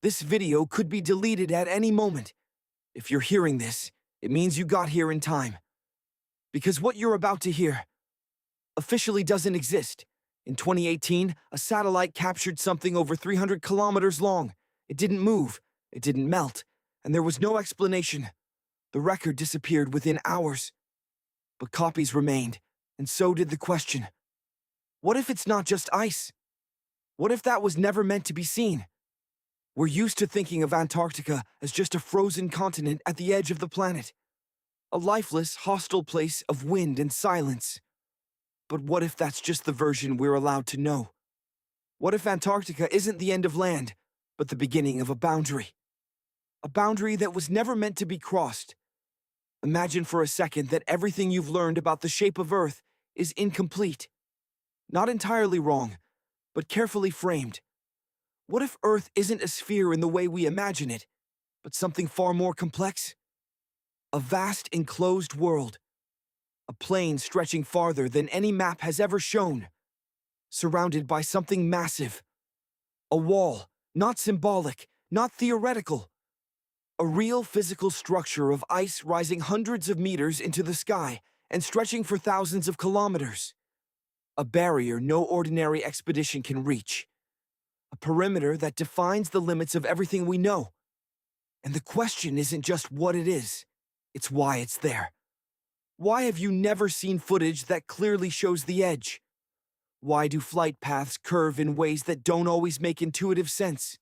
This video could be deleted at any moment. If you're hearing this, it means you got here in time. Because what you're about to hear officially doesn't exist. In 2018, a satellite captured something over 300 kilometers long. It didn't move, it didn't melt, and there was no explanation. The record disappeared within hours. But copies remained, and so did the question. What if it's not just ice? What if that was never meant to be seen? We're used to thinking of Antarctica as just a frozen continent at the edge of the planet. A lifeless, hostile place of wind and silence. But what if that's just the version we're allowed to know? What if Antarctica isn't the end of land, but the beginning of a boundary? A boundary that was never meant to be crossed. Imagine for a second that everything you've learned about the shape of Earth is incomplete. Not entirely wrong, but carefully framed. What if Earth isn't a sphere in the way we imagine it, but something far more complex? A vast enclosed world. A plain stretching farther than any map has ever shown. Surrounded by something massive. A wall, not symbolic, not theoretical. A real physical structure of ice rising hundreds of meters into the sky and stretching for thousands of kilometers. A barrier no ordinary expedition can reach. A perimeter that defines the limits of everything we know. And the question isn't just what it is, it's why it's there. Why have you never seen footage that clearly shows the edge? Why do flight paths curve in ways that don't always make intuitive sense?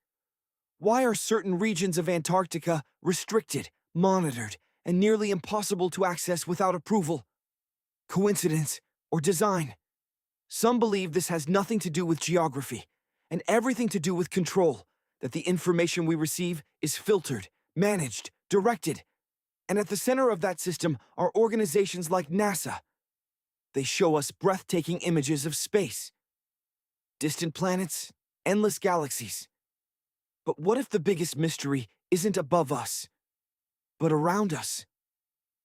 Why are certain regions of Antarctica restricted, monitored, and nearly impossible to access without approval? Coincidence or design? Some believe this has nothing to do with geography, and everything to do with control, that the information we receive is filtered, managed, directed. And at the center of that system are organizations like NASA. They show us breathtaking images of space. Distant planets, endless galaxies. But what if the biggest mystery isn't above us, but around us?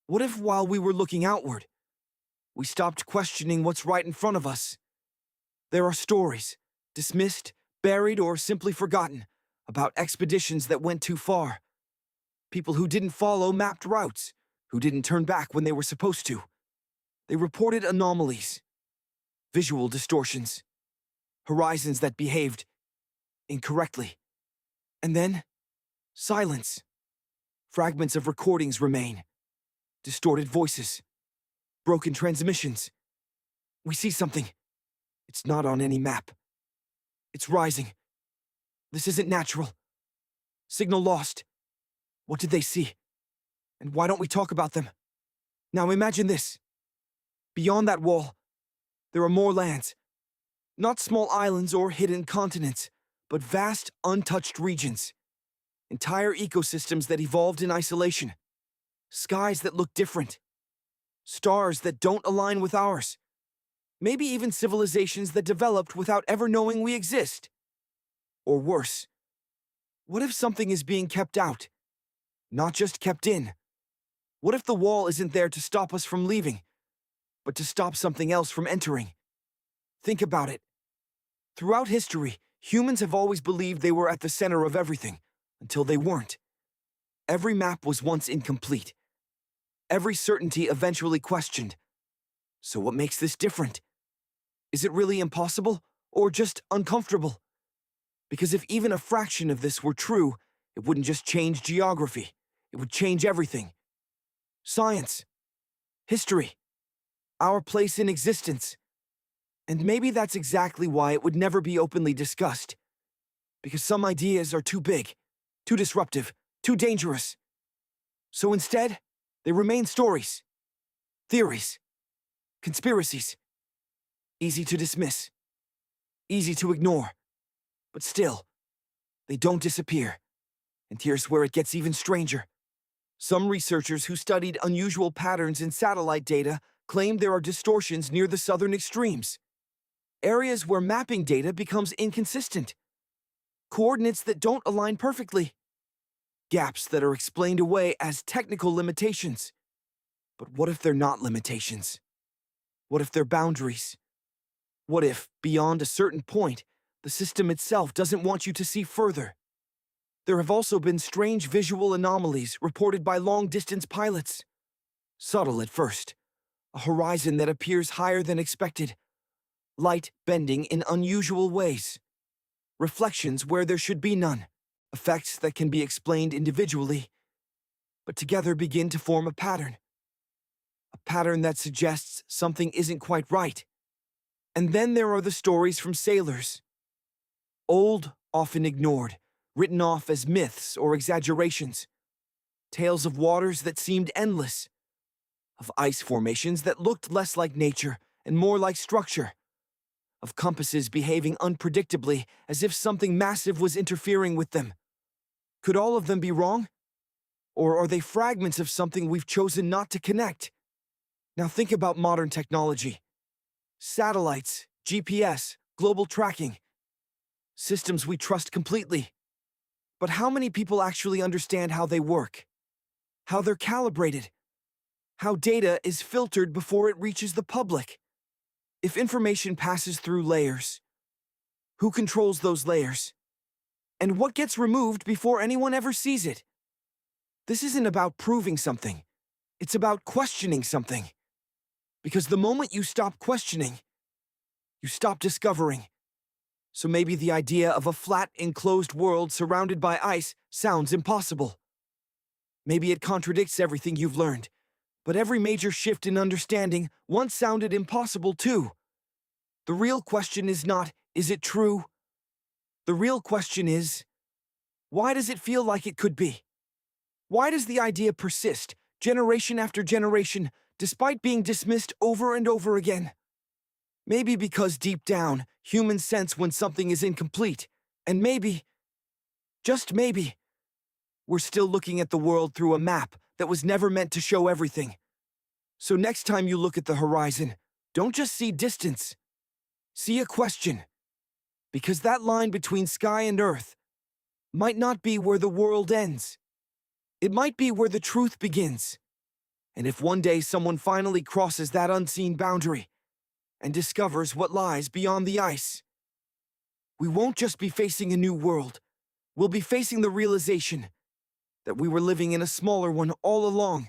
What if while we were looking outward, we stopped questioning what's right in front of us? There are stories, dismissed, buried, or simply forgotten, about expeditions that went too far. People who didn't follow mapped routes, who didn't turn back when they were supposed to. They reported anomalies, visual distortions, horizons that behaved incorrectly. And then, silence. Fragments of recordings remain. Distorted voices. Broken transmissions. We see something. It's not on any map. It's rising. This isn't natural. Signal lost. What did they see? And why don't we talk about them? Now imagine this. Beyond that wall, there are more lands. Not small islands or hidden continents, but vast, untouched regions. Entire ecosystems that evolved in isolation. Skies that look different. Stars that don't align with ours. Maybe even civilizations that developed without ever knowing we exist. Or worse, what if something is being kept out? Not just kept in. What if the wall isn't there to stop us from leaving, but to stop something else from entering? Think about it. Throughout history, humans have always believed they were at the center of everything, until they weren't. Every map was once incomplete. Every certainty eventually questioned. So what makes this different? Is it really impossible, or just uncomfortable? Because if even a fraction of this were true, it wouldn't just change geography. It would change everything. Science. History. Our place in existence. And maybe that's exactly why it would never be openly discussed. Because some ideas are too big, too disruptive, too dangerous. So instead, they remain stories, theories, conspiracies. Easy to dismiss, easy to ignore. But still, they don't disappear. And here's where it gets even stranger. Some researchers who studied unusual patterns in satellite data claim there are distortions near the southern extremes. Areas where mapping data becomes inconsistent. Coordinates that don't align perfectly. Gaps that are explained away as technical limitations. But what if they're not limitations? What if they're boundaries? What if, beyond a certain point, the system itself doesn't want you to see further? There have also been strange visual anomalies reported by long-distance pilots. Subtle at first, a horizon that appears higher than expected, light bending in unusual ways, reflections where there should be none, effects that can be explained individually, but together begin to form a pattern that suggests something isn't quite right. And then there are the stories from sailors. Old, often ignored, written off as myths or exaggerations. Tales of waters that seemed endless, of ice formations that looked less like nature and more like structure, of compasses behaving unpredictably as if something massive was interfering with them. Could all of them be wrong? Or are they fragments of something we've chosen not to connect? Now think about modern technology. Satellites, GPS, global tracking. Systems we trust completely. But how many people actually understand how they work? How they're calibrated? How data is filtered before it reaches the public? If information passes through layers, who controls those layers? And what gets removed before anyone ever sees it? This isn't about proving something. It's about questioning something. Because the moment you stop questioning, you stop discovering. So maybe the idea of a flat, enclosed world surrounded by ice sounds impossible. Maybe it contradicts everything you've learned. But every major shift in understanding once sounded impossible too. The real question is not, is it true? The real question is, why does it feel like it could be? Why does the idea persist, generation after generation, despite being dismissed over and over again? Maybe because deep down, humans sense when something is incomplete. And maybe, just maybe, we're still looking at the world through a map that was never meant to show everything. So next time you look at the horizon, don't just see distance. See a question. Because that line between sky and earth might not be where the world ends. It might be where the truth begins. And if one day someone finally crosses that unseen boundary and discovers what lies beyond the ice, we won't just be facing a new world. We'll be facing the realization that we were living in a smaller one all along.